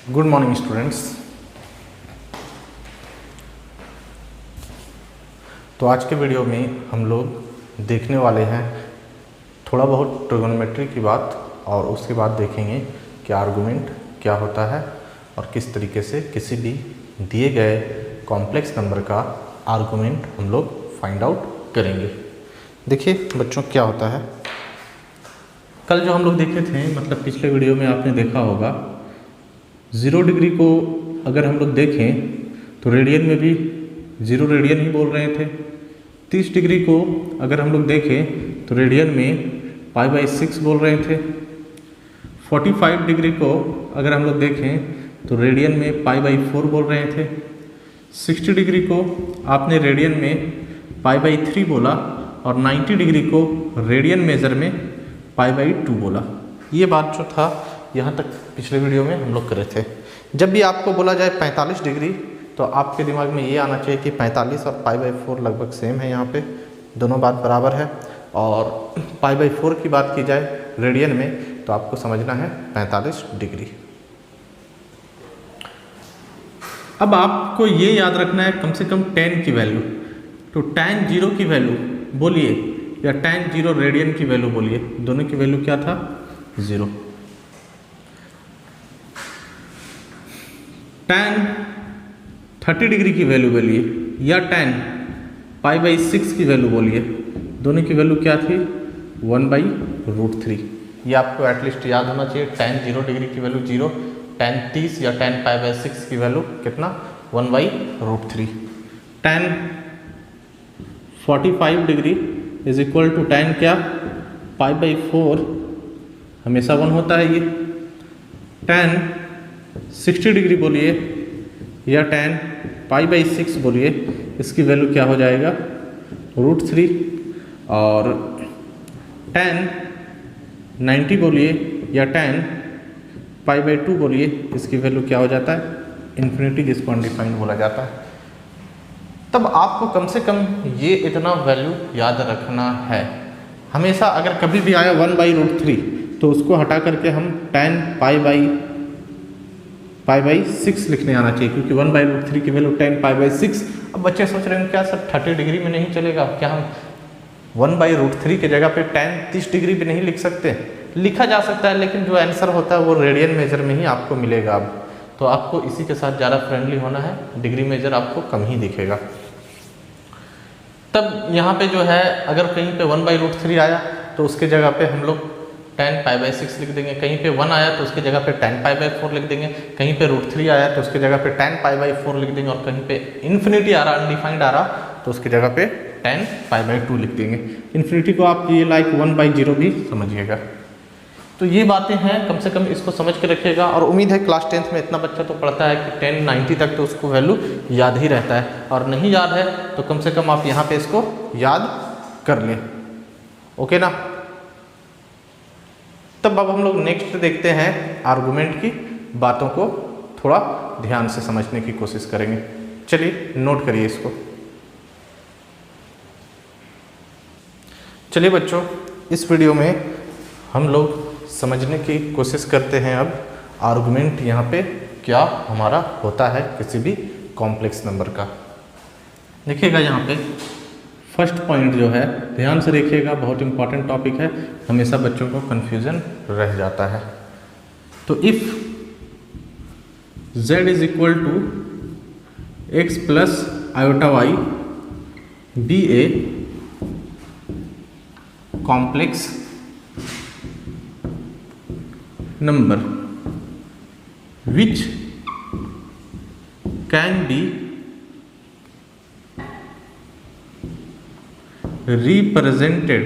Good morning students. तो आज के वीडियो में हम लोग देखने वाले हैं थोड़ा बहुत ट्रिगोनोमेट्री की बात, और उसके बाद देखेंगे कि आर्गुमेंट क्या होता है और किस तरीके से किसी भी दिए गए कॉम्प्लेक्स नंबर का आर्गुमेंट हम लोग फाइंड आउट करेंगे। देखिए बच्चों, क्या होता है, कल जो हम लोग देखे थे, मतलब पिछले वीडियो में आपने देखा होगा, 0 डिग्री को अगर हम लोग देखें तो रेडियन में भी 0 रेडियन ही बोल रहे थे। 30 डिग्री को अगर हम लोग देखें तो रेडियन में π/6 बोल रहे थे। 45 डिग्री को अगर हम लोग देखें तो रेडियन में π/4 बोल रहे थे। 60 डिग्री को आपने रेडियन में π/3 बोला, और 90 डिग्री को रेडियन मेजर में π/2 बोला। ये बात जो था यहाँ तक पिछले वीडियो में हम लोग करे थे। जब भी आपको बोला जाए 45 डिग्री तो आपके दिमाग में ये आना चाहिए कि 45 और π/4 लगभग सेम है, यहाँ पे दोनों बात बराबर है। और π/4 की बात की जाए रेडियन में तो आपको समझना है 45 डिग्री। अब आपको ये याद रखना है कम से कम tan की वैल्यू। तो tan 0 की वैल्यू बोलिए या tan 0 रेडियन की वैल्यू बोलिए, दोनों की वैल्यू क्या था? 0। tan 30 डिग्री की वैल्यू बोलिए या tan π/6 की वैल्यू बोलिए, दोनों की वैल्यू क्या थी? 1/√3। ये आपको एटलीस्ट याद होना चाहिए। tan 0 डिग्री की वैल्यू 0, tan 30 या tan π/6 की वैल्यू कितना? 1/√3। tan 45 degree is equal to tan क्या? π/4, हमेशा 1 होता है ये। tan 60 डिग्री बोलिए या tan π/6 बोलिए, इसकी वैल्यू क्या हो जाएगा? √3। और tan 90 बोलिए या tan π/2 बोलिए, इसकी वैल्यू क्या हो जाता है? इन्फिनिटी, जिसको अनडिफाइंड बोला जाता है। तब आपको कम से कम ये इतना वैल्यू याद रखना है हमेशा। अगर कभी भी आया 1/√3 तो उसको हटा करके हम tan π/6 लिखने आना चाहिए, क्योंकि 1/√3 की वैल्यू tan π/6। अब बच्चे सोच रहे हैं क्या सर 30 डिग्री में नहीं चलेगा क्या? हम 1/√3 की जगह पे tan 30 डिग्री भी नहीं लिख सकते? लिखा जा सकता है, लेकिन जो आंसर होता है वो रेडियन मेजर में ही आपको मिलेगा। अब तो आपको इसी के साथ ज़्यादा फ्रेंडली होना है, डिग्री मेजर आपको कम ही दिखेगा। तब यहाँ पे जो है अगर कहीं पे 1/√3 आया तो उसके जगह पे हम लोग tan π/6 लिख देंगे। कहीं पे 1 आया तो उसके जगह पे tan π/4 लिख देंगे। कहीं पे √3 आया तो उसके जगह पे tan π/4 लिख देंगे। और कहीं पे इन्फिनिटी आ रहा, अनडिफाइंड आ रहा, तो उसकी जगह पे tan π/2 लिख देंगे। इन्फिनिटी को आप ये लाइक 1/0 भी समझिएगा। तो ये बातें हैं, कम से कम इसको समझ के रखिएगा। और उम्मीद है क्लास 10th में इतना बच्चा तो पढ़ता है कि 10 90 तक तो उसको वैल्यू याद ही रहता है, और नहीं याद है तो कम से कम आप यहाँ पे इसको याद कर लें। ओके ना? तब अब हम लोग नेक्स्ट देखते हैं आर्गुमेंट की बातों को थोड़ा ध्यान से समझने की कोशिश करेंगे। चलिए नोट करिए इसको। चलिए बच्चों, इस वीडियो में हम लोग समझने की कोशिश करते हैं अब आर्गुमेंट यहाँ पे क्या हमारा होता है किसी भी कॉम्प्लेक्स नंबर का। देखिएगा यहाँ पे फर्स्ट पॉइंट जो है, ध्यान से देखिएगा, बहुत इंपॉर्टेंट टॉपिक है, हमेशा बच्चों को कंफ्यूजन रह जाता है। तो if z is equal to x plus iota y be a complex number which can be represented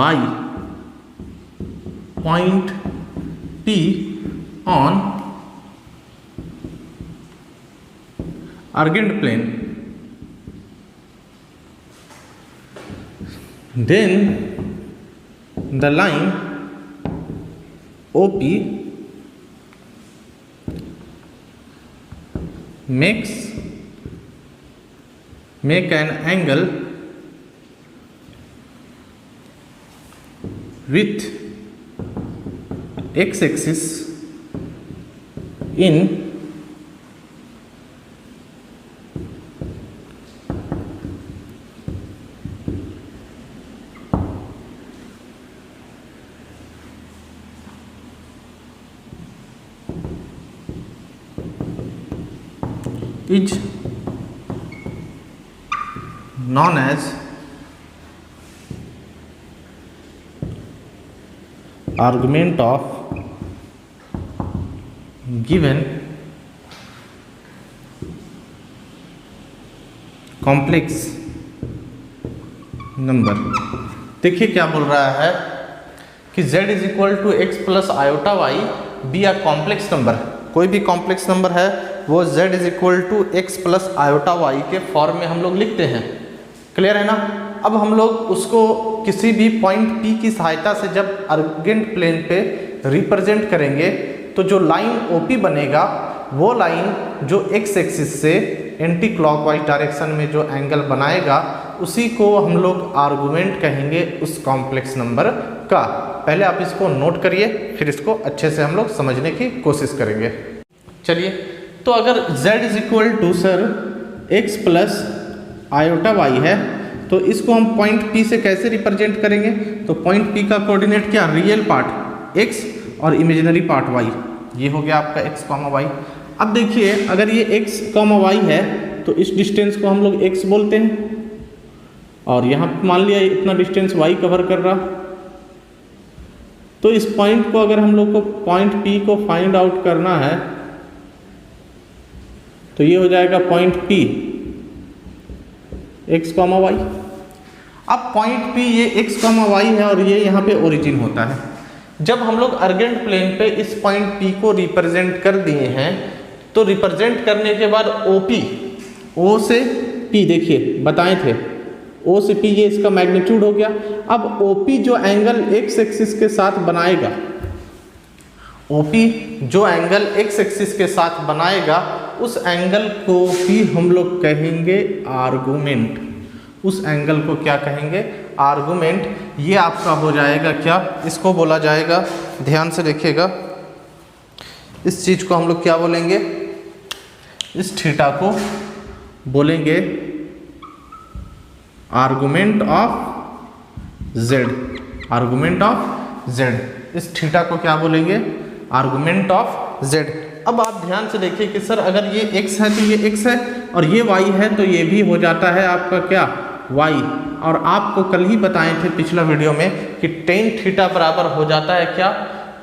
by point P on Argand plane, then the line OP make an angle with x-axis in is known as argument of given complex number। देखिए क्या बोल रहा है कि z is equal to x plus iota y be a complex number. कोई भी complex number है वो z is equal to x plus iota y के फॉर्म में हम लोग लिखते हैं। क्लियर है ना। अब हम लोग उसको किसी भी पॉइंट P की सहायता से जब अर्जेंट प्लेन पे रिप्रेजेंट करेंगे तो जो लाइन OP बनेगा वो लाइन जो x एक्सिस से एंटी क्लॉकवाइज डायरेक्शन में जो एंगल बनाएगा उसी को हम लोग आर्गुमेंट कहेंगे उस कॉम्प्लेक्स नंबर का। पहले आप इसको नोट करिए, फिर इसको अच्छे से हम लोग समझने की कोशिश करेंगे। चलिए, तो अगर z is equal to sir x plus iota y है तो इसको हम पॉइंट P से कैसे रिप्रेजेंट करेंगे? तो पॉइंट P का कोऑर्डिनेट क्या? रियल पार्ट x और इमेजिनरी पार्ट y। ये हो गया आपका x कॉमा वाई। अब देखिए अगर ये x कॉमा वाई है तो इस डिस्टेंस को हम लोग x बोलते हैं और यहाँ मान लिया इतना डिस्टेंस y कवर कर रहा। तो इस पॉइंट को अगर हम लोग को पॉइंट P को फाइंड आउट करना है तो ये हो जाएगा point P x comma y. अब पॉइंट P ये x कॉमा वाई है और ये यहाँ पे ओरिजिन होता है। जब हम लोग अर्जेंट प्लेन पे इस पॉइंट P को रिप्रेजेंट कर दिए हैं तो रिप्रेजेंट करने के बाद OP, O से P देखिए बताए थे O से P ये इसका मैग्नीट्यूड हो गया। अब OP जो एंगल x एक्सिस के साथ बनाएगा, OP जो एंगल x एक्सिस के साथ बनाएगा उस एंगल को भी हम लोग कहेंगे आर्गुमेंट। उस एंगल को क्या कहेंगे? आर्गुमेंट। ये आपका हो जाएगा क्या? इसको बोला जाएगा, ध्यान से देखिएगा, इस चीज को हम लोग क्या बोलेंगे? इस थीटा को बोलेंगे argument of z। Argument of z। इस थीटा को क्या बोलेंगे? Argument of z। अब आप ध्यान से देखिए कि सर अगर ये x है तो ये x है और ये y है तो ये भी हो जाता है आपका क्या? y। और आपको कल ही बताए थे पिछला वीडियो में कि टेन थीटा बराबर हो जाता है क्या?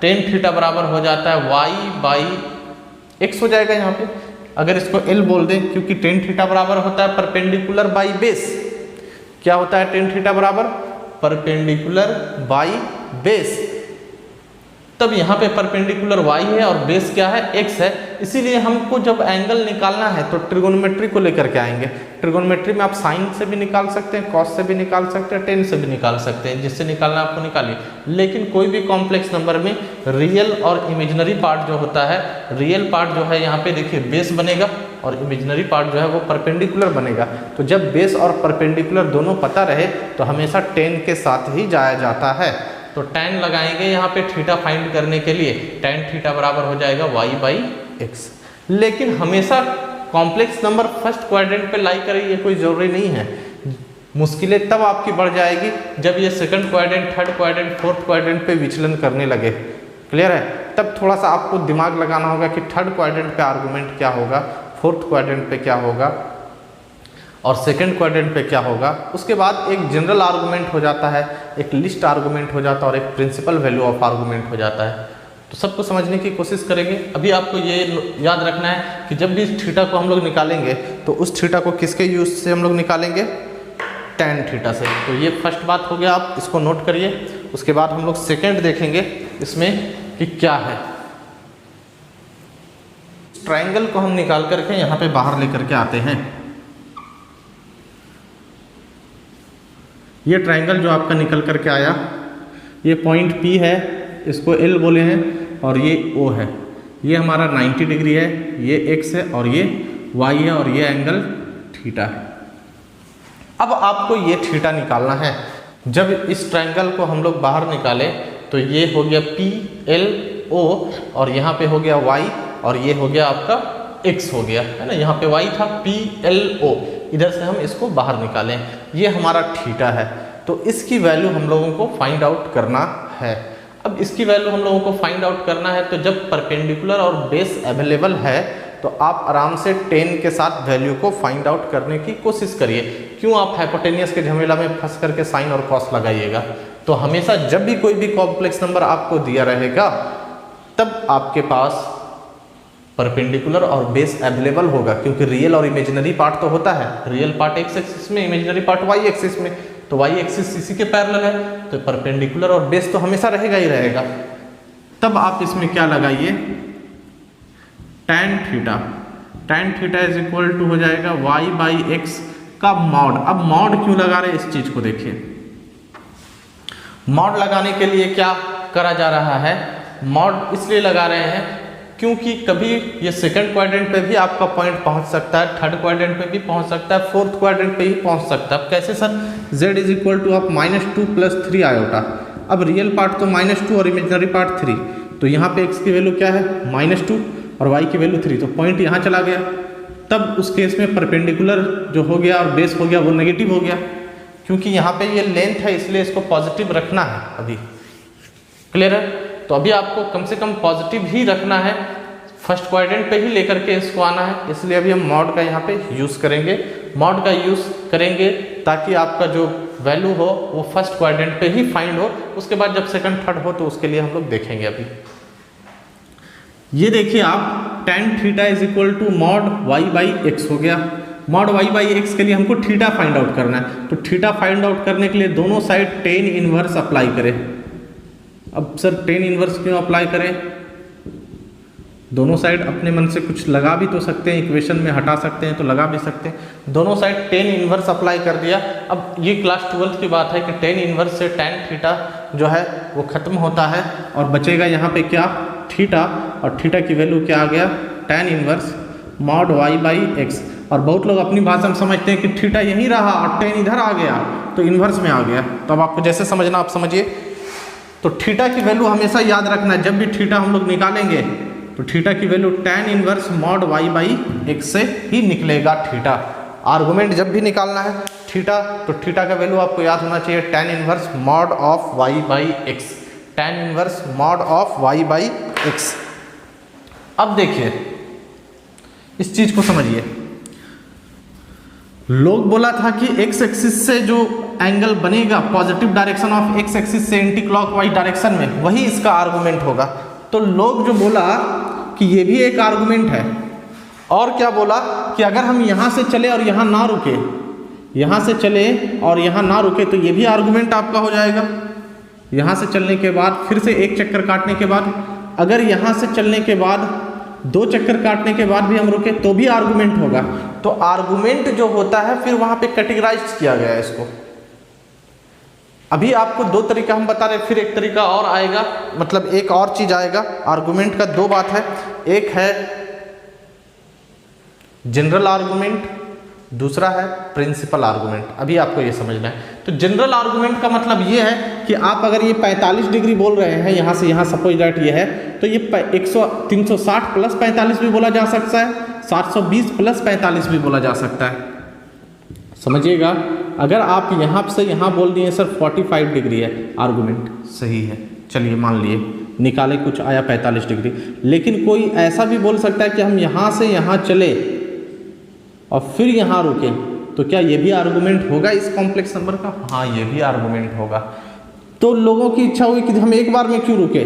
टेन थीटा बराबर हो जाता है y बाई x हो जाएगा यहाँ पे। अगर इसको L बोल दें क्योंकि टेन थीटा बराबर होता है परपेंडिकुलर बाई बेस। क्या होता है टेन थीटा बराबर? Perpendicular by base. तब यहाँ पे परपेंडिकुलर y है और बेस क्या है? x है। इसीलिए हमको जब एंगल निकालना है तो ट्रिगोनोमेट्री को लेकर के आएंगे। ट्रिगोनोमेट्री में आप साइन से भी निकाल सकते हैं, कॉस से भी निकाल सकते हैं, टेन से भी निकाल सकते हैं, जिससे निकालना आपको निकालिए। लेकिन कोई भी कॉम्प्लेक्स नंबर में रियल और इमेजिनरी पार्ट जो होता है, रियल पार्ट जो है यहाँ पे देखिए बेस बनेगा और इमेजिनरी पार्ट जो है वो परपेंडिकुलर बनेगा। तो जब बेस और परपेंडिकुलर दोनों पता रहे तो हमेशा टेन के साथ ही जाया जाता है। तो tan लगाएंगे यहाँ पे थीटा फाइंड करने के लिए। tan थीटा बराबर हो जाएगा y बाई एक्स। लेकिन हमेशा कॉम्प्लेक्स नंबर फर्स्ट क्वाड्रेंट पे लाई करे ये कोई जरूरी नहीं है। मुश्किलें तब आपकी बढ़ जाएगी जब ये second quadrant, third quadrant, fourth quadrant पे विचलन करने लगे। क्लियर है? तब थोड़ा सा आपको दिमाग लगाना होगा कि थर्ड क्वाड्रेंट पे आर्गुमेंट क्या होगा, फोर्थ क्वाड्रेंट पे क्या होगा और सेकंड क्वाड्रेंट पे क्या होगा। उसके बाद एक जनरल आर्गुमेंट हो जाता है, एक लिस्ट आर्गुमेंट हो जाता है और एक प्रिंसिपल वैल्यू ऑफ आर्गुमेंट हो जाता है। तो सबको समझने की कोशिश करेंगे। अभी आपको ये याद रखना है कि जब भी इस थीटा को हम लोग निकालेंगे तो उस थीटा को किसके यूज से हम लोग निकालेंगे? tan थीटा से। तो ये फर्स्ट बात हो गया, आप इसको नोट करिए। उसके बाद हम लोग सेकेंड देखेंगे इसमें कि क्या है। ट्राइंगल को हम निकाल करके यहाँ पे बाहर लेकर के आते हैं। ये ट्राइंगल जो आपका निकल करके आया, ये पॉइंट P है, इसको L बोले हैं और ये O है। ये हमारा 90 डिग्री है, ये x है और ये y है और ये एंगल थीटा है। अब आपको ये थीटा निकालना है। जब इस ट्राइंगल को हम लोग बाहर निकाले तो ये हो गया P L O और यहाँ पे हो गया y और ये हो गया आपका x हो गया, है ना। यहाँ पे y था PLO, इधर से हम इसको बाहर निकालें, ये हमारा थीटा है। तो इसकी वैल्यू हम लोगों को फाइंड आउट करना है। अब इसकी वैल्यू हम लोगों को फाइंड आउट करना है, तो जब परपेंडिकुलर और बेस अवेलेबल है तो आप आराम से 10 के साथ वैल्यू को फाइंड आउट करने की कोशिश करिए। क्यों आप हाइपोटेनियस के झमेला में फंस करके साइन और कॉस लगाइएगा। तो हमेशा जब भी कोई भी कॉम्प्लेक्स नंबर आपको दिया रहेगा तब आपके पास परपेंडिकुलर और बेस अवेलेबल होगा, क्योंकि रियल और इमेजिनरी पार्ट तो होता है। रियल पार्ट एक्स एक्सिस में, इमेजिनरी पार्ट वाई एक्सिस में, तो वाई एक्सिस इसी के पैरेलल है, तो परपेंडिकुलर और बेस तो हमेशा रहेगा ही रहेगा। तब आप इसमें क्या लगाइए, tan theta. tan theta is equal to हो जाएगा y बाई एक्स का मॉड। अब मॉड क्यों लगा रहे हैं इस चीज को देखिए। मॉड लगाने के लिए क्या करा जा रहा है, मॉड इसलिए लगा रहे हैं क्योंकि कभी ये सेकंड क्वाड्रेंट पे भी आपका पॉइंट पहुंच सकता है, थर्ड क्वाड्रेंट पे भी पहुंच सकता है, फोर्थ क्वाड्रेंट पे ही पहुंच सकता है। अब कैसे sir, z is equal to आप -2 + 3 आयोटा। अब रियल पार्ट तो -2 और इमेजिनरी पार्ट 3, तो यहाँ पे x की वैल्यू क्या है -2 और y की वैल्यू 3, तो पॉइंट यहाँ चला गया। तब उस केस में परपेंडिकुलर जो हो गया और बेस हो गया वो नेगेटिव हो गया, क्योंकि यहाँ पे ये लेंथ है इसलिए इसको पॉजिटिव रखना है अभी। क्लियर है। तो अभी आपको कम से कम पॉजिटिव ही रखना है, फर्स्ट क्वाड्रेंट पे ही लेकर के इसको आना है, इसलिए अभी हम मॉड का यहाँ पे यूज़ करेंगे। मॉड का यूज़ करेंगे ताकि आपका जो वैल्यू हो वो फर्स्ट क्वाड्रेंट पे ही फाइंड हो, उसके बाद जब सेकंड थर्ड हो तो उसके लिए हम लोग देखेंगे। अभी ये देखिए आप tan theta is equal to mod y by x हो गया। मॉड y बाई एक्स के लिए हमको थीटा फाइंड आउट करना है, तो थीटा फाइंड आउट करने के लिए दोनों साइड tan इनवर्स अप्लाई करें। अब सर tan इनवर्स क्यों अप्लाई करें, दोनों साइड अपने मन से कुछ लगा भी तो सकते हैं, इक्वेशन में हटा सकते हैं तो लगा भी सकते हैं। दोनों साइड tan इनवर्स अप्लाई कर दिया। अब ये क्लास 12 की बात है कि tan इनवर्स से tan थीटा जो है वो खत्म होता है और बचेगा यहाँ पे क्या, थीटा, और थीटा की वैल्यू क्या आ गया, tan inverse mod y by x. और बहुत लोग अपनी भाषा में समझते हैं कि थीटा यहीं रहा और tan इधर आ गया तो इन्वर्स में आ गया। तो अब आपको जैसे समझना आप समझिए। तो थीटा की वैल्यू हमेशा याद रखना है, जब भी थीटा हम लोग निकालेंगे तो थीटा की value tan inverse mod y by x से ही निकलेगा थीटा। आर्गुमेंट जब भी निकालना है थीटा, तो थीटा का वैल्यू आपको याद होना चाहिए tan inverse mod of y by x, tan inverse mod of y by x. अब देखिए इस चीज को समझिए। लोग बोला था कि x एक्सिस से जो एंगल बनेगा positive direction of x axis से एंटी क्लॉकवाइज डायरेक्शन में, वही इसका आर्गुमेंट होगा। तो लोग जो बोला कि ये भी एक आर्गुमेंट है, और क्या बोला कि अगर हम यहाँ से चले और यहाँ ना रुके, यहाँ से चले और यहाँ ना रुके तो ये भी आर्गुमेंट आपका हो जाएगा। यहाँ से चलने के बाद फिर से एक चक्कर काटने के बाद, अगर यहाँ से चलने के बाद 2 चक्कर काटने के बाद भी हम रुके तो भी आर्गुमेंट होगा। तो आर्गुमेंट जो होता है फिर वहाँ पे कैटेगराइज किया गया है इसको। अभी आपको 2 तरीका हम बता रहे, फिर एक तरीका और आएगा, मतलब एक और चीज आएगा। आर्गुमेंट का 2 बात है, एक है जनरल आर्गुमेंट, दूसरा है प्रिंसिपल आर्गुमेंट। अभी आपको ये समझना है। तो जनरल आर्गुमेंट का मतलब ये है कि आप अगर ये 45 डिग्री बोल रहे हैं यहाँ से यहाँ, सपोज दैट ये है, तो ये 360 प्लस 45 भी बोला जा सकता है, 720 प्लस 45 भी बोला जा सकता है। समझिएगा। अगर आप यहाँ से यहाँ बोल दिए सर 45 डिग्री है, आर्गुमेंट सही है, चलिए मान लिए निकाले, कुछ आया 45 डिग्री। लेकिन कोई ऐसा भी बोल सकता है कि हम यहाँ से यहाँ चले और फिर यहाँ रुके, तो क्या ये भी आर्गुमेंट होगा इस कॉम्प्लेक्स नंबर का? हाँ, ये भी आर्गुमेंट होगा। तो लोगों की इच्छा हुई कि हम एक बार में क्यों रुके,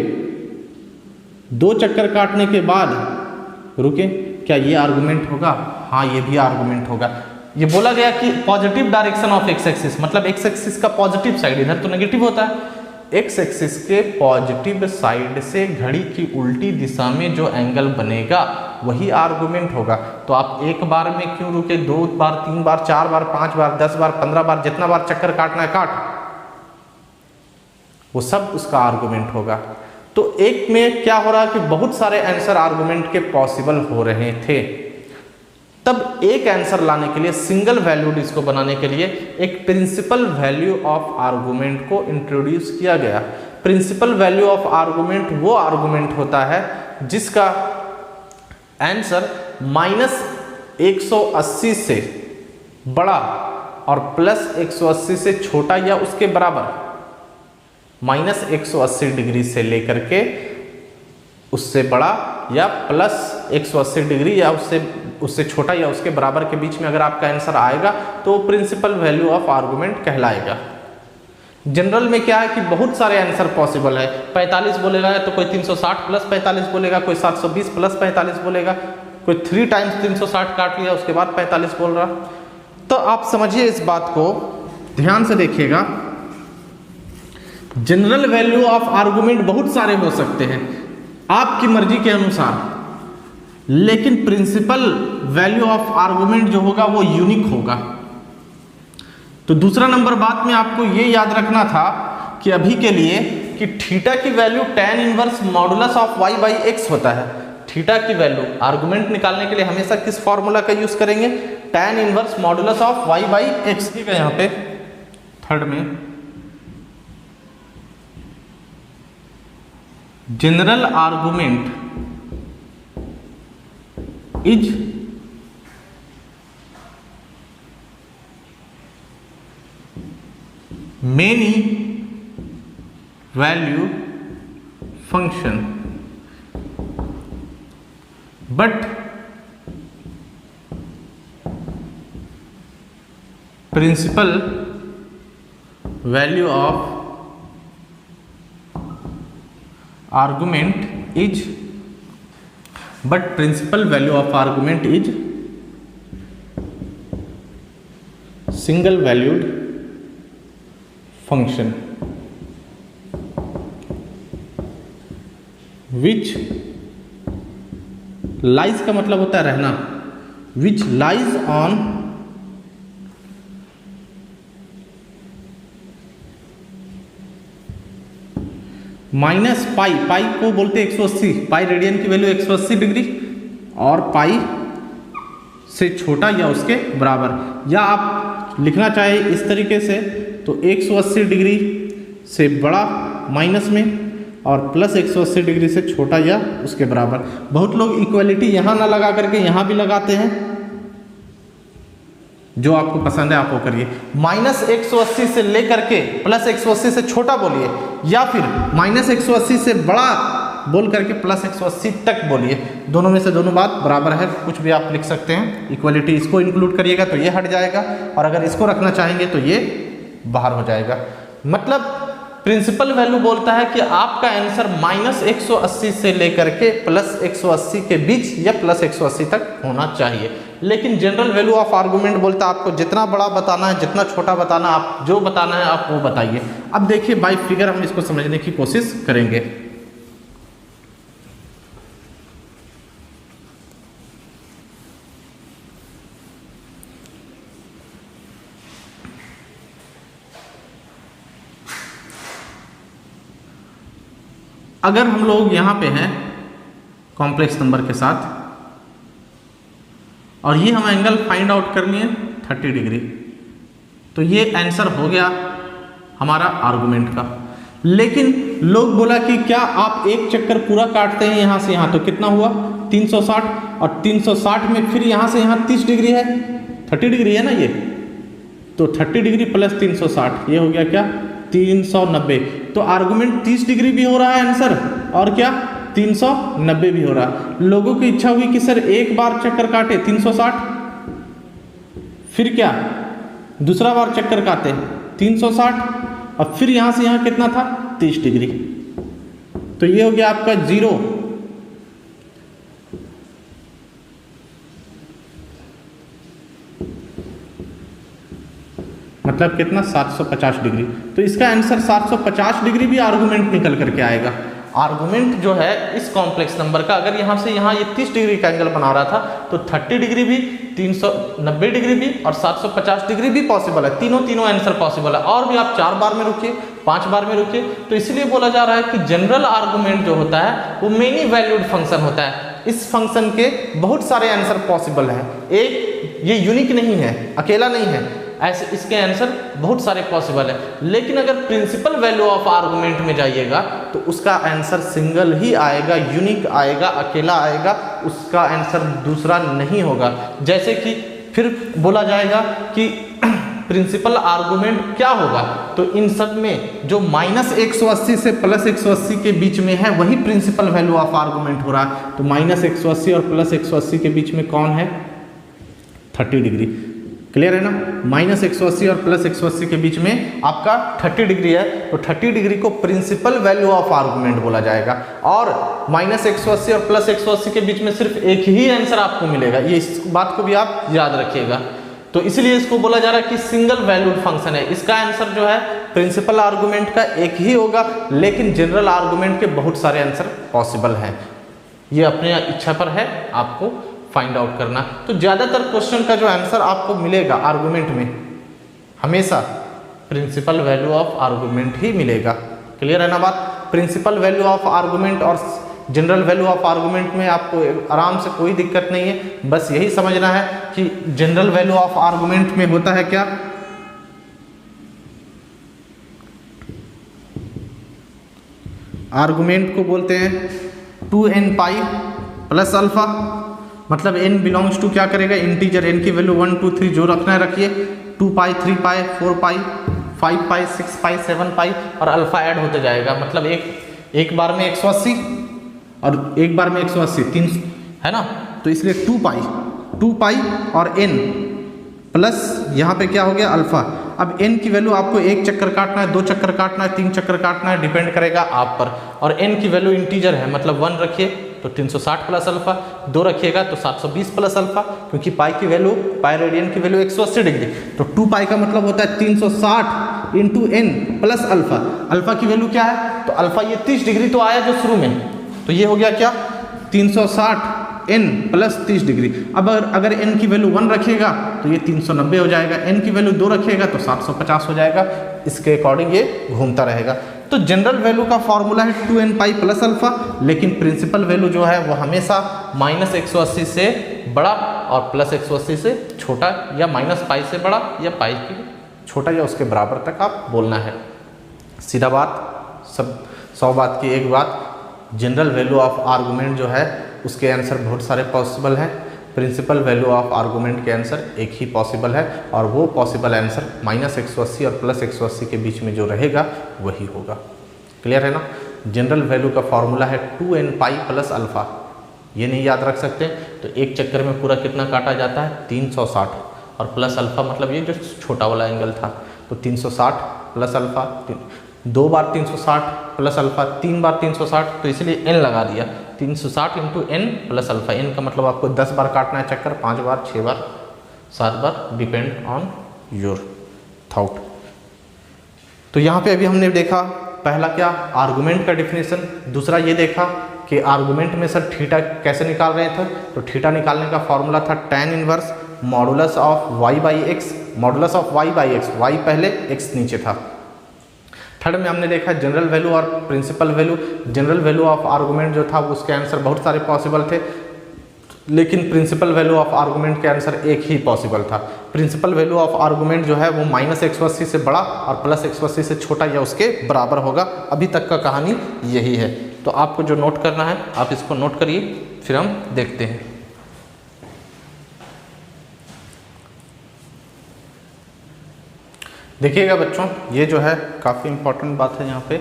2 चक्कर काटने के बाद रुके, क्या ये आर्गुमेंट होगा? हाँ, ये भी आर्गुमेंट होगा। ये बोला गया कि positive direction of x axis, मतलब एक्स एक्सिस का पॉजिटिव साइड, इधर तो नेगेटिव होता है, एक्स एक्सिस के पॉजिटिव साइड से घड़ी की उल्टी दिशा में जो एंगल बनेगा वही आर्गुमेंट होगा। तो आप एक बार में क्यों रुके, 2 बार, 3 बार, 4 बार, 5 बार, 10 बार, 15 बार, जितना बार चक्कर काटना है काट, वो सब उसका आर्गुमेंट होगा। तो एक में क्या हो रहा है कि बहुत सारे आंसर आर्गुमेंट के पॉसिबल हो रहे थे। तब एक आंसर लाने के लिए, सिंगल वैल्यूड इसको बनाने के लिए एक प्रिंसिपल वैल्यू ऑफ आर्गुमेंट को इंट्रोड्यूस किया गया। प्रिंसिपल वैल्यू ऑफ आर्गुमेंट वो आर्गुमेंट होता है जिसका आंसर -180 से बड़ा और +180 से छोटा या उसके बराबर, -180 डिग्री से लेकर के उससे बड़ा या +180 डिग्री या उससे छोटा या उसके बराबर के बीच में अगर आपका आंसर आएगा तो प्रिंसिपल वैल्यू ऑफ आर्गुमेंट कहलाएगा। जनरल में क्या है कि बहुत सारे आंसर पॉसिबल है। 45 बोलेगा तो कोई 360 + 45 बोलेगा, कोई 720 + 45 बोलेगा, कोई 3 टाइम्स 360 काट लिया उसके बाद 45 बोल रहा। तो आप समझिए, इस बात को ध्यान से देखिएगा। जनरल वैल्यू ऑफ आर्गुमेंट बहुत सारे हो सकते हैं आपकी मर्जी के अनुसार, लेकिन प्रिंसिपल वैल्यू ऑफ आर्गुमेंट जो होगा वो यूनिक होगा। तो दूसरा नंबर बात में आपको ये याद रखना था कि अभी के लिए कि थीटा की value tan inverse modulus of y/x होता है। थीटा की वैल्यू आर्गुमेंट निकालने के लिए हमेशा किस फॉर्मूला का यूज करेंगे? tan inverse modulus of y/x। ठीक है, यहाँ पे थर्ड में general argument is many value function but principal value of argument is single valued function which lies का मतलब होता है रहना, which lies on -पाई, पाई को बोलते हैं 180, पाई रेडियन की वैल्यू 180 डिग्री और पाई से छोटा या उसके बराबर, या आप लिखना चाहे इस तरीके से तो 180 डिग्री से बड़ा माइनस में और +180 डिग्री से छोटा या उसके बराबर। बहुत लोग इक्वलिटी यहाँ ना लगा करके यहाँ भी लगाते हैं, जो आपको पसंद है आप वो करिए। -180 से लेकर के +180 से छोटा बोलिए, या फिर -180 से बड़ा बोल करके +180 तक बोलिए। दोनों में से दोनों बात बराबर है, कुछ भी आप लिख सकते हैं। इक्वलिटी इसको इंक्लूड करिएगा तो ये हट जाएगा, और अगर इसको रखना चाहेंगे तो ये बाहर हो जाएगा। मतलब प्रिंसिपल वैल्यू बोलता है कि आपका आंसर -180 से लेकर के +180 के बीच या +180 तक होना चाहिए। लेकिन जनरल वैल्यू ऑफ आर्गुमेंट बोलता है आपको जितना बड़ा बताना है, जितना छोटा बताना, आप जो बताना है आप वो बताइए। अब देखिए बाय फिगर हम इसको समझने की कोशिश करेंगे। अगर हम लोग यहाँ पे हैं कॉम्प्लेक्स नंबर के साथ और ये हम एंगल फाइंड आउट कर लिए 30 डिग्री, तो ये आंसर हो गया हमारा आर्गुमेंट का। लेकिन लोग बोला कि क्या आप एक चक्कर पूरा काटते हैं यहाँ से यहाँ, तो कितना हुआ 360, और 360 में फिर यहाँ से यहाँ 30 डिग्री है, 30 डिग्री है ना ये, तो 30 डिग्री + 360 ये हो गया क्या 390। तो आर्गुमेंट 30 डिग्री भी हो रहा है आंसर, और क्या 390 भी हो रहा है। लोगों की इच्छा हुई कि सर एक बार चक्कर काटे 360, फिर क्या दूसरा बार चक्कर काटे 360, और फिर यहाँ से यहाँ कितना था 30 डिग्री, तो ये हो गया आपका 0। मतलब कितना 750 डिग्री। तो इसका आंसर 750 डिग्री भी आर्गुमेंट निकल करके आएगा। आर्गुमेंट जो है इस कॉम्प्लेक्स नंबर का, अगर यहाँ से यहाँ ये 30 डिग्री का एंगल बना रहा था तो 30 डिग्री भी, 390 डिग्री भी और 750 डिग्री भी पॉसिबल है। तीनों आंसर पॉसिबल है। और भी आप 4 बार में रुकिए, 5 बार में रुकिए। तो इसलिए बोला जा रहा है कि जनरल आर्गुमेंट जो होता है वो मेनी वैल्यूड फंक्शन होता है। इस फंक्शन के बहुत सारे आंसर पॉसिबल हैं, एक ये यूनिक नहीं है, अकेला नहीं है। ऐसे इसके आंसर बहुत सारे पॉसिबल है। लेकिन अगर प्रिंसिपल वैल्यू ऑफ आर्गुमेंट में जाइएगा तो उसका आंसर सिंगल ही आएगा, यूनिक आएगा, अकेला आएगा, उसका आंसर दूसरा नहीं होगा। जैसे कि फिर बोला जाएगा कि प्रिंसिपल आर्गुमेंट क्या होगा, तो इन सब में जो -180 से +180 के बीच में है वही प्रिंसिपल वैल्यू ऑफ आर्गुमेंट हो रहा है। तो -180 और +180 के बीच में कौन है? 30 डिग्री। क्लियर है ना? -180 और +180 के बीच में आपका 30 डिग्री है, तो 30 डिग्री को प्रिंसिपल वैल्यू ऑफ आर्गुमेंट बोला जाएगा। और -180 और +180 के बीच में सिर्फ एक ही आंसर आपको मिलेगा, ये इस बात को भी आप याद रखिएगा। तो इसलिए इसको बोला जा रहा है कि सिंगल वैल्यूड फंक्शन है। इसका आंसर जो है प्रिंसिपल आर्गुमेंट का एक ही होगा, लेकिन जनरल आर्गुमेंट के बहुत सारे आंसर पॉसिबल हैं। ये अपने इच्छा पर है, आपको फाइंड आउट करना। तो ज़्यादातर क्वेश्चन का जो आंसर आपको मिलेगा आर्गुमेंट में हमेशा प्रिंसिपल वैल्यू ऑफ आर्गुमेंट ही मिलेगा। क्लियर है ना बात? प्रिंसिपल वैल्यू ऑफ आर्गुमेंट और जनरल वैल्यू ऑफ आर्गुमेंट में आपको आराम से कोई दिक्कत नहीं है। बस यही समझना है कि जनरल वैल्यू ऑफ आर्गुमेंट में होता है क्या? आर्गुमेंट को बोलते हैं 2n पाई प्लस अल्फा, मतलब n बिलोंग्स टू क्या करेगा? इंटीजर। n की वैल्यू 1 2 3 जो रखना है रखिए, 2 पाई 3 पाई 4 पाई 5 पाई 6 पाई 7 पाई और अल्फा ऐड होते जाएगा। मतलब एक बार में 180 और एक बार में 180 3 है ना, तो इसलिए 2 पाई और n प्लस यहाँ पे क्या हो गया? अल्फा। अब n की वैल्यू आपको एक चक्कर काटना है, 2 चक्कर काटना है, 3 चक्कर काटना है, डिपेंड करेगा आप पर। और n की वैल्यू इंटीजर है, मतलब 1 रखिए तो 360 प्लस अल्फा, 2 रखिएगा तो 720 प्लस अल्फा, क्योंकि पाई की वैल्यू, पाई रेडियन की वैल्यू 180 डिग्री। तो 2 पाई का मतलब होता है 360 into n plus alpha. Alpha की वैल्यू क्या है? तो अल्फा ये 30 डिग्री तो आया जो शुरू में, तो ये हो गया क्या? 360 n प्लस 30 डिग्री। अब अगर n की वैल्यू 1 रखिएगा तो ये 390 हो जाएगा, n की वैल्यू 2 रखिएगा तो 750 हो जाएगा। इसके अकॉर्डिंग ये घूमता रहेगा। तो जनरल वैल्यू का फॉर्मूला है 2n पाई प्लस अल्फा, लेकिन प्रिंसिपल वैल्यू जो है वो हमेशा -180 से बड़ा और +180 से छोटा, या -पाई से बड़ा या पाई की छोटा या उसके बराबर तक आप बोलना है। सीधा बात, सब 100 बात की एक बात। जनरल वैल्यू ऑफ आर्गुमेंट जो है उसके आंसर बहुत सारे पॉसिबल हैं। प्रिंसिपल वैल्यू ऑफ आर्गुमेंट के आंसर एक ही पॉसिबल है, और वो पॉसिबल आंसर -180 और +180 के बीच में जो रहेगा वही होगा। क्लियर है ना? जनरल वैल्यू का फॉर्मूला है 2n पाई प्लस अल्फा। ये नहीं याद रख सकते तो एक चक्कर में पूरा कितना काटा जाता है? 360, और प्लस अल्फा मतलब ये जो छोटा वाला एंगल था, तो 360 प्लस अल्फा, 2 बार 360 प्लस अल्फा, 3 बार 360, तो इसलिए n लगा दिया। 360 into n plus alpha. n का मतलब आपको 10 बार काटना है चक्कर, 5 बार 6 बार 7 बार, डिपेंड ऑन योर थॉट। तो यहाँ पे अभी हमने देखा पहला क्या? आर्गुमेंट का डिफिनेशन। दूसरा ये देखा कि आर्गुमेंट में सर थीटा कैसे निकाल रहे थे, तो थीटा निकालने का फॉर्मूला था tan inverse modulus of y by x, modulus of y by x, y पहले x नीचे था। थर्ड में हमने देखा जनरल वैल्यू और principal value. General value of argument जो था उसके आंसर बहुत सारे पॉसिबल थे, लेकिन प्रिंसिपल वैल्यू ऑफ आर्गुमेंट के आंसर एक ही पॉसिबल था। प्रिंसिपल वैल्यू ऑफ आर्गुमेंट जो है वो -180 से बड़ा और +180 से छोटा या उसके बराबर होगा। अभी तक का कहानी यही है। तो आपको जो नोट करना है आप इसको नोट करिए, फिर हम देखते हैं। देखिएगा बच्चों, ये जो है काफ़ी इंपॉर्टेंट बात है यहाँ पे।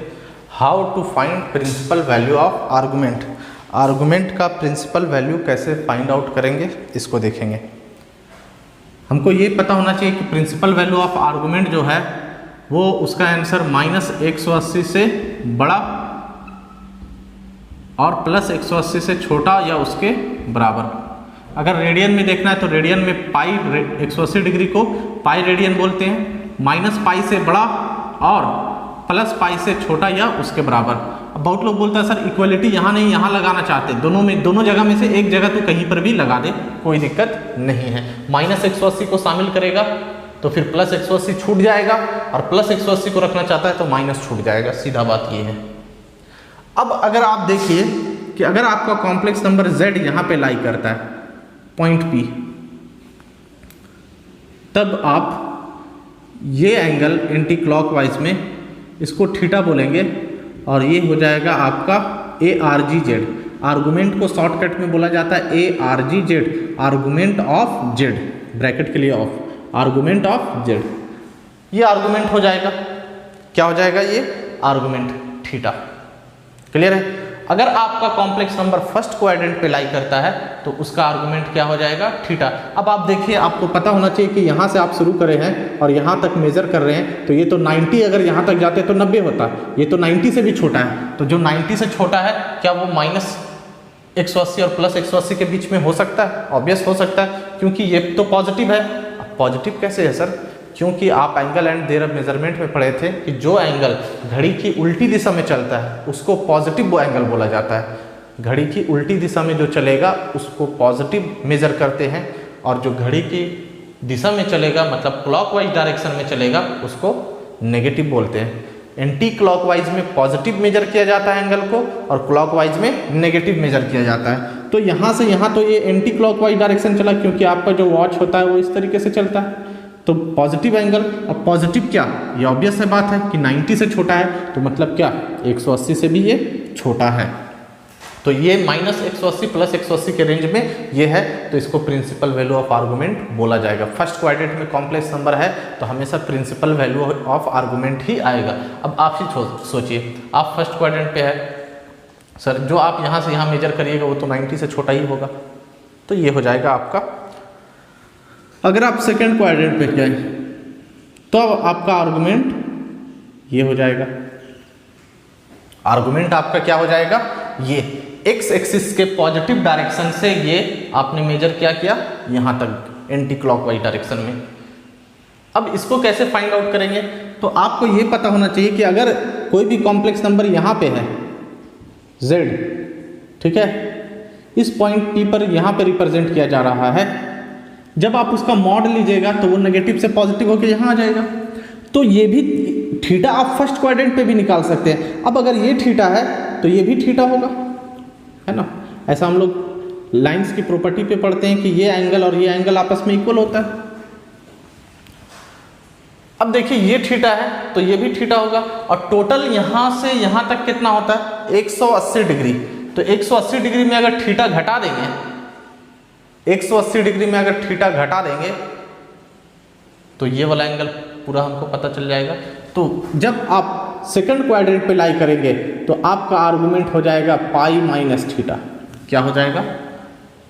How to find principal value of argument. Argument का प्रिंसिपल वैल्यू कैसे फाइंड आउट करेंगे इसको देखेंगे। हमको ये पता होना चाहिए कि प्रिंसिपल वैल्यू ऑफ आर्गुमेंट जो है वो उसका आंसर -180 से बड़ा और +180 से छोटा या उसके बराबर। अगर रेडियन में देखना है तो रेडियन में पाई 180 डिग्री को पाई रेडियन बोलते हैं, -पाई से बड़ा और +पाई से छोटा या उसके बराबर। अब बहुत लोग बोलते हैं सर इक्वलिटी यहाँ नहीं यहाँ लगाना चाहते, दोनों जगह में से एक जगह तो कहीं पर भी लगा दे, कोई दिक्कत नहीं है। -180 को शामिल करेगा तो फिर +180 छूट जाएगा, और +180 को रखना चाहता है तो माइनस छूट जाएगा। सीधा बात ये है। अब अगर आप देखिए कि अगर आपका कॉम्प्लेक्स नंबर z यहाँ पे लाई करता है पॉइंट P, तब आप ये एंगल एंटी क्लॉकवाइज में इसको थीटा बोलेंगे और ये हो जाएगा आपका A R G Z. Argument को शॉर्टकट में बोला जाता है A R G Z, argument of Z, bracket के लिए ऑफ, आर्गुमेंट ऑफ जेड। ये आर्गुमेंट हो जाएगा, क्या हो जाएगा ये आर्गुमेंट थीटा। क्लियर है। अगर आपका कॉम्प्लेक्स नंबर फर्स्ट क्वाड्रेंट पे लाई करता है तो उसका आर्गुमेंट क्या हो जाएगा थीटा। अब आप देखिए, आपको पता होना चाहिए कि यहाँ से आप शुरू करे हैं और यहाँ तक मेजर कर रहे हैं तो ये तो 90, अगर यहाँ तक जाते तो 90 होता, ये तो 90 से भी छोटा है। तो जो 90 से छोटा है क्या वो माइनस 180 और प्लस 180 के बीच में हो सकता है? ऑब्वियस हो सकता है, क्योंकि ये तो पॉजिटिव है। पॉजिटिव कैसे है सर? क्योंकि आप एंगल एंड देयर मेजरमेंट में पढ़े थे कि जो एंगल घड़ी की उल्टी दिशा में चलता है उसको पॉजिटिव एंगल बोला जाता है। घड़ी की उल्टी दिशा में जो चलेगा उसको पॉजिटिव मेजर करते हैं, और जो घड़ी की दिशा में चलेगा मतलब क्लॉकवाइज डायरेक्शन में चलेगा उसको नेगेटिव बोलते हैं। एंटी क्लॉकवाइज में पॉजिटिव मेजर किया जाता है एंगल को, और क्लॉकवाइज में नेगेटिव मेजर किया जाता है। तो यहाँ से यहाँ तो ये एंटी क्लॉकवाइज डायरेक्शन चला, क्योंकि आपका जो वॉच होता है वो इस तरीके से चलता है। तो पॉजिटिव एंगल, और पॉजिटिव क्या, ये ऑब्वियस है बात है कि 90 से छोटा है, तो मतलब क्या 180 से भी ये छोटा है। तो ये माइनस 180 प्लस 180 के रेंज में ये है, तो इसको प्रिंसिपल वैल्यू ऑफ आर्गुमेंट बोला जाएगा। फर्स्ट क्वाड्रेंट में कॉम्प्लेक्स नंबर है तो हमेशा प्रिंसिपल वैल्यू ऑफ आर्गुमेंट ही आएगा। अब आप ही सोचिए, आप फर्स्ट क्वाड्रेंट पे है सर, जो आप यहाँ से यहाँ मेजर करिएगा वो तो 90 से छोटा ही होगा, तो ये हो जाएगा आपका। अगर आप सेकेंड क्वाड्रेंट पे जाए तो अब आपका आर्गुमेंट ये हो जाएगा। आर्गुमेंट आपका क्या हो जाएगा, ये एक्स एक्सिस के पॉजिटिव डायरेक्शन से ये आपने मेजर क्या किया यहाँ तक एंटी क्लॉकवाइज डायरेक्शन में। अब इसको कैसे फाइंड आउट करेंगे, तो आपको ये पता होना चाहिए कि अगर कोई भी कॉम्प्लेक्स नंबर यहाँ पे है z, ठीक है, इस पॉइंट P पर यहाँ पे रिप्रेजेंट किया जा रहा है, जब आप उसका मॉड लीजिएगा तो वो नेगेटिव से पॉजिटिव होकर यहाँ आ जाएगा। तो ये भी थीटा आप फर्स्ट क्वाड्रेंट पे भी निकाल सकते हैं। अब अगर ये थीटा है तो ये भी थीटा होगा, है ना। ऐसा हम लोग लाइंस की प्रॉपर्टी पे पढ़ते हैं कि ये एंगल और ये एंगल आपस में इक्वल होता है। अब देखिए ये थीटा है तो ये भी थीटा होगा, और टोटल यहाँ से यहाँ तक कितना होता है 180 डिग्री। तो 180 डिग्री में अगर थीटा घटा देंगे, 180 डिग्री में अगर थीटा घटा देंगे तो ये वाला एंगल पूरा हमको पता चल जाएगा। तो जब आप सेकंड क्वाड्रेंट पे लाई करेंगे तो आपका आर्गुमेंट हो जाएगा पाई माइनस थीटा। क्या हो जाएगा,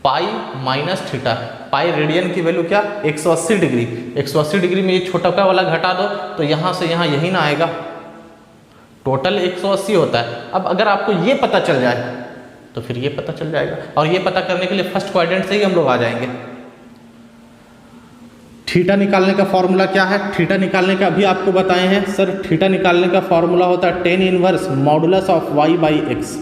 पाई माइनस थीटा। पाई रेडियन की वैल्यू क्या 180 डिग्री। 180 डिग्री में ये छोटा का वाला घटा दो तो यहाँ से यहाँ यही ना आएगा, टोटल 180 होता है। अब अगर आपको ये पता चल जाए तो फिर ये पता चल जाएगा, और ये पता करने के लिए फर्स्ट क्वाड्रेंट से ही हम लोग आ जाएंगे। थीटा निकालने का फॉर्मूला क्या है, थीटा निकालने का अभी आपको बताए हैं सर। थीटा निकालने का फॉर्मूला होता है tan inverse modulus of y by x.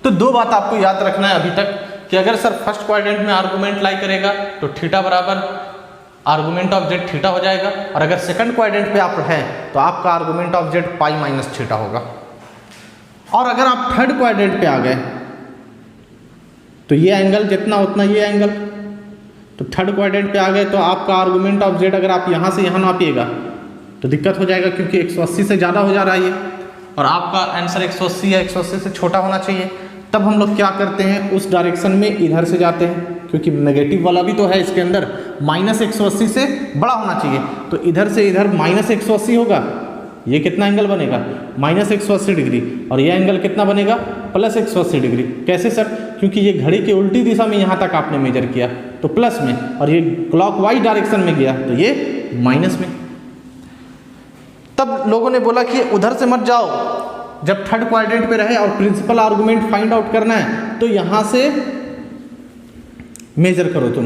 तो दो बात आपको याद रखना है अभी तक कि अगर सर फर्स्ट क्वाड्रेंट में आर्गुमेंट लाई करेगा तो थीटा बराबर आर्गुमेंट ऑफ जेड थीटा हो जाएगा, और अगर सेकंड क्वाड्रेंट पे आप हैं तो आपका argument of z pi minus theta होगा। और अगर आप थर्ड क्वाड्रेंट पे आ गए तो ये एंगल जितना उतना ये एंगल, तो थर्ड क्वाड्रेंट पे आ गए तो आपका आर्गुमेंट ऑफ जेड अगर आप यहाँ से यहाँ नापिएगा तो दिक्कत हो जाएगा, क्योंकि 180 से ज़्यादा हो जा रहा है ये, और आपका आंसर 180 या 180 से छोटा होना चाहिए। तब हम लोग क्या करते हैं, उस डायरेक्शन में इधर से जाते हैं, क्योंकि नेगेटिव वाला भी तो है इसके अंदर, माइनस 180 से बड़ा होना चाहिए। तो इधर से इधर माइनस 180 होगा, ये कितना एंगल बनेगा माइनस 180 डिग्री, और ये एंगल कितना बनेगा प्लस 180 डिग्री। कैसे सर, क्योंकि ये घड़ी की उल्टी दिशा में यहाँ तक आपने मेजर किया तो प्लस में, और ये क्लॉकवाइज डायरेक्शन में गया तो ये माइनस में। तब लोगों ने बोला कि उधर से मत जाओ, जब थर्ड क्वाड्रेंट पे रहे और प्रिंसिपल आर्गुमेंट फाइंड आउट करना है तो यहाँ से मेजर करो तुम।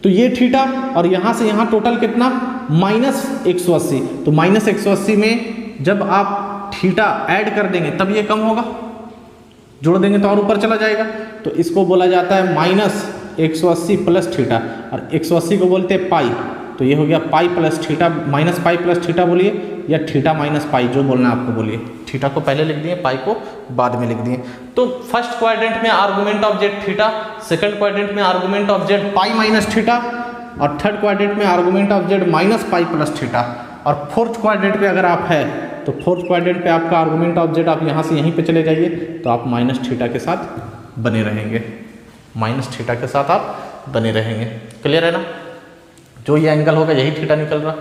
तो ये थीटा और यहाँ से यहाँ टोटल कितना माइनस 180। तो माइनस 180 में जब आप थीटा ऐड कर देंगे तब ये कम होगा, जोड़ देंगे तो और ऊपर चला जाएगा। तो इसको बोला जाता है माइनस 180 प्लस थीटा, और 180 को बोलते हैं पाई। तो ये हो गया पाई plus theta, minus pi plus theta बोलिए, या थीटा माइनस पाई, जो बोलना है आपको बोलिए। थीटा को पहले लिख दिए, पाई को बाद में लिख दिए। तो फर्स्ट क्वाड्रेंट में argument of z theta, second quadrant में argument of z pi minus theta, और थर्ड क्वाड्रेंट में argument of z minus pi plus theta, और फोर्थ क्वाड्रेंट पे अगर आप है तो फोर्थ क्वाड्रेंट पे आपका आर्गुमेंट ऑफ जेड आप यहाँ से यहीं पे चले जाइए तो आप माइनस थीटा के साथ बने रहेंगे, माइनस थीटा के साथ आप बने रहेंगे। क्लियर है ना? जो ये एंगल होगा यही थीटा निकल रहा।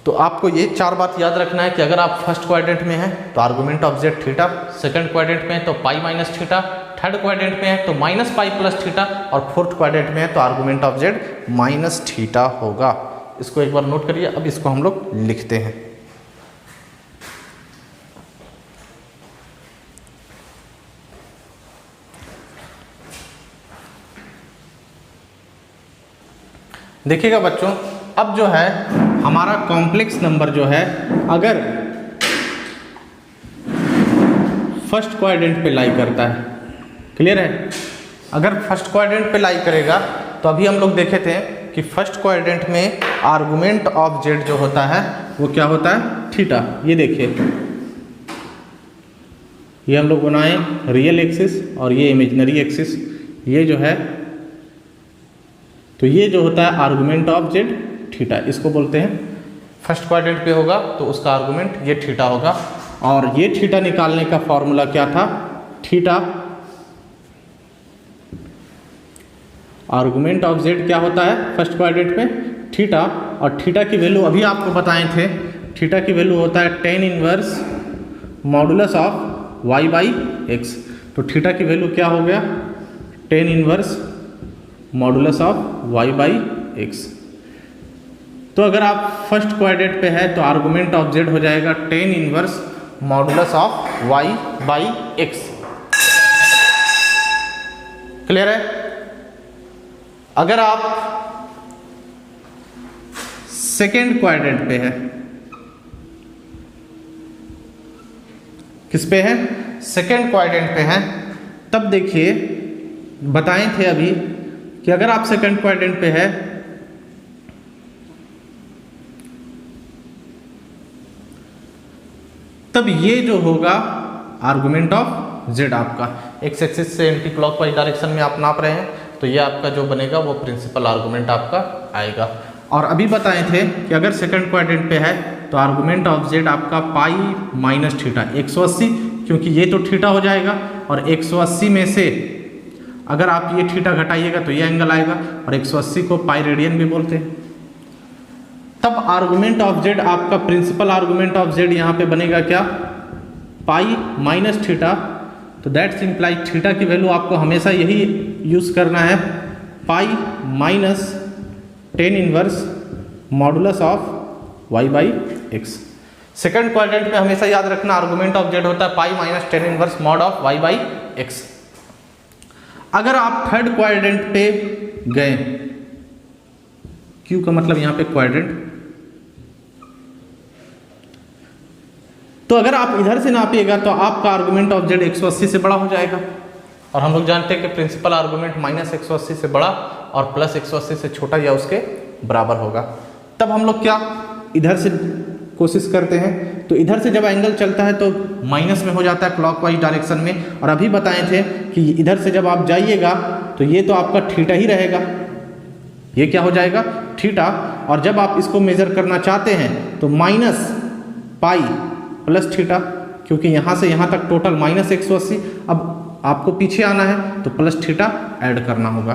तो आपको ये चार बात याद रखना है कि अगर आप फर्स्ट क्वाड्रेंट में हैं तो argument of z theta, second quadrant में है तो पाई माइनस थीटा, थर्ड क्वाड्रेंट में है तो माइनस पाई प्लस थीटा, और फोर्थ क्वाड्रेंट में है तो argument of z minus theta होगा। इसको एक बार नोट करिए। अब इसको हम लोग लिखते हैं। देखिएगा बच्चों, अब जो है हमारा कॉम्प्लेक्स नंबर जो है अगर फर्स्ट क्वाड्रेंट पे लाई करता है, क्लियर है? अगर फर्स्ट क्वाड्रेंट पे लाई करेगा तो अभी हम लोग देखे थे कि फर्स्ट क्वाड्रेंट में आर्गुमेंट ऑफ जेड जो होता है वो क्या होता है? थीटा। ये देखिए, ये हम लोग बनाए रियल एक्सिस और ये इमेजिनरी एक्सिस, ये जो है तो ये जो होता है आर्गुमेंट ऑफ जेड थीटा, इसको बोलते हैं। फर्स्ट क्वाड्रेंट पे होगा तो उसका आर्गुमेंट ये थीटा होगा, और ये थीटा निकालने का फॉर्मूला क्या था? थीटा आर्गुमेंट ऑफ जेड क्या होता है फर्स्ट क्वाड्रेंट में? थीटा। और थीटा की वैल्यू अभी आपको बताए थे, थीटा की वैल्यू होता है tan inverse modulus of y by x. तो थीटा की वैल्यू क्या हो गया? tan inverse modulus of y by x. तो अगर आप फर्स्ट क्वाड्रेंट पे है तो आर्गुमेंट ऑफ जेड हो जाएगा tan inverse modulus of y by x. Clear है? अगर आप सेकेंड क्वाड्रेंट पे है, किस पे है? सेकेंड क्वाड्रेंट पे है, तब देखिए बताए थे अभी कि अगर आप सेकेंड क्वाड्रेंट पे है तब ये जो होगा आर्गुमेंट ऑफ जेड आपका एक्स एक्सिस से एंटी क्लॉकवाइज डायरेक्शन में आप नाप रहे हैं तो ये आपका जो बनेगा वो प्रिंसिपल आर्गुमेंट आपका आएगा। और अभी बताए थे कि अगर सेकंड क्वाड्रेंट पे है तो आर्गुमेंट ऑफ जेड आपका पाई माइनस थीटा 180, क्योंकि ये तो थीटा हो जाएगा और 180 में से अगर आप ये थीटा घटाइएगा तो ये एंगल आएगा, और 180 को पाई रेडियन भी बोलते हैं। तब आर्गुमेंट ऑफ जेड आपका प्रिंसिपल आर्गुमेंट ऑफ जेड यहाँ पे बनेगा क्या? पाई माइनस थीटा। तो दैट्स इम्प्लाई थीटा की वैल्यू आपको हमेशा यही यूज करना है, pi minus tan inverse modulus of y by x. Second quadrant में हमेशा याद रखना आर्गुमेंट ऑफ जेड होता है pi minus tan inverse mod of y by x. अगर आप थर्ड क्वाड्रेंट पे गए, क्यू का मतलब यहाँ पे क्वाड्रेंट, तो अगर आप इधर से नापिएगा तो आपका आर्गुमेंट ऑफ जेड 180 से बड़ा हो जाएगा, और हम लोग जानते हैं कि प्रिंसिपल आर्गुमेंट माइनस 180 से बड़ा और प्लस 180 से छोटा या उसके बराबर होगा। तब हम लोग क्या इधर से कोशिश करते हैं, तो इधर से जब एंगल चलता है तो माइनस में हो जाता है क्लॉकवाइज डायरेक्शन में, और अभी बताए थे कि इधर से जब आप जाइएगा तो ये तो आपका थीटा ही रहेगा, ये क्या हो जाएगा? थीटा। और जब आप इसको मेजर करना चाहते हैं तो माइनस पाई प्लस थीटा, क्योंकि यहाँ से यहाँ तक टोटल माइनस 180, अब आपको पीछे आना है तो प्लस थीटा ऐड करना होगा।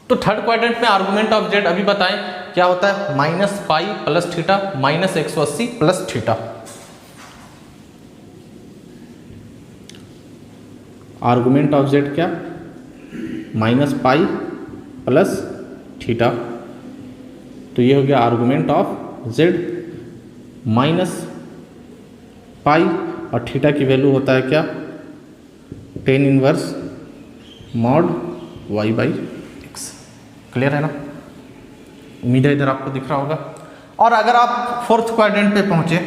तो थर्ड क्वाड्रेंट में आर्गुमेंट ऑफ जेड अभी बताएं क्या होता है? Minus pi plus theta minus 180 plus theta. Argument of z क्या? Minus pi plus theta. तो ये हो गया argument of z minus pi, और थीटा की वैल्यू होता है क्या? tan inverse mod y by x. Clear है ना? उम्मीद है इधर आपको दिख रहा होगा। और अगर आप फोर्थ क्वाड्रेंट पे पहुंचे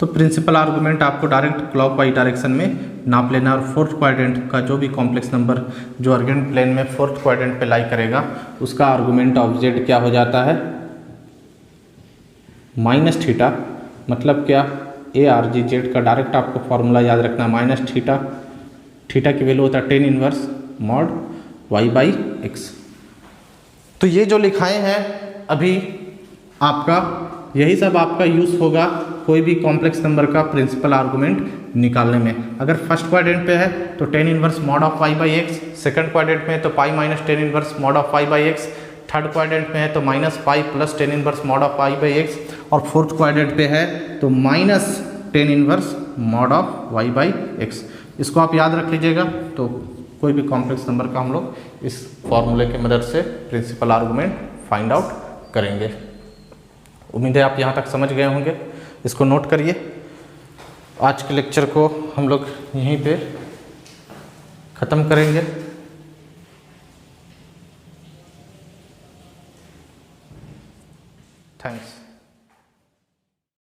तो प्रिंसिपल आर्गुमेंट आपको डायरेक्ट क्लॉकवाइज डायरेक्शन में नाप लेना, और फोर्थ क्वाड्रेंट का जो भी कॉम्प्लेक्स नंबर जो अर्गेंट प्लेन में फोर्थ क्वाड्रेंट पे लाई करेगा उसका आर्गुमेंट ऑफ जेड क्या हो जाता है? Minus theta. मतलब क्या? ARGZ का डायरेक्ट आपको फॉर्मूला याद रखना है, माइनस थीटा, थीटा की वैल्यू होता है टेन इनवर्स मॉड y/x। तो ये जो लिखाए हैं अभी आपका, यही सब आपका यूज़ होगा कोई भी कॉम्प्लेक्स नंबर का प्रिंसिपल आर्गूमेंट निकालने में। अगर फर्स्ट क्वाड्रेंट पे है तो tan inverse mod of y/x, second quadrant में है तो pi minus tan inverse mod of y/x, third quadrant में है तो minus pi plus tan inverse mod of y/x, और फोर्थ क्वाड्रेंट पे है तो minus tan inverse mod of y/x। इसको आप याद रख लीजिएगा। तो कोई भी कॉम्प्लेक्स नंबर का हम लोग इस फॉर्मूले की मदद से प्रिंसिपल आर्गूमेंट फाइंड आउट करेंगे। उम्मीद है आप यहाँ तक समझ गए होंगे। इसको नोट करिए। आज के लेक्चर को हम लोग यहीं पे ख़त्म करेंगे।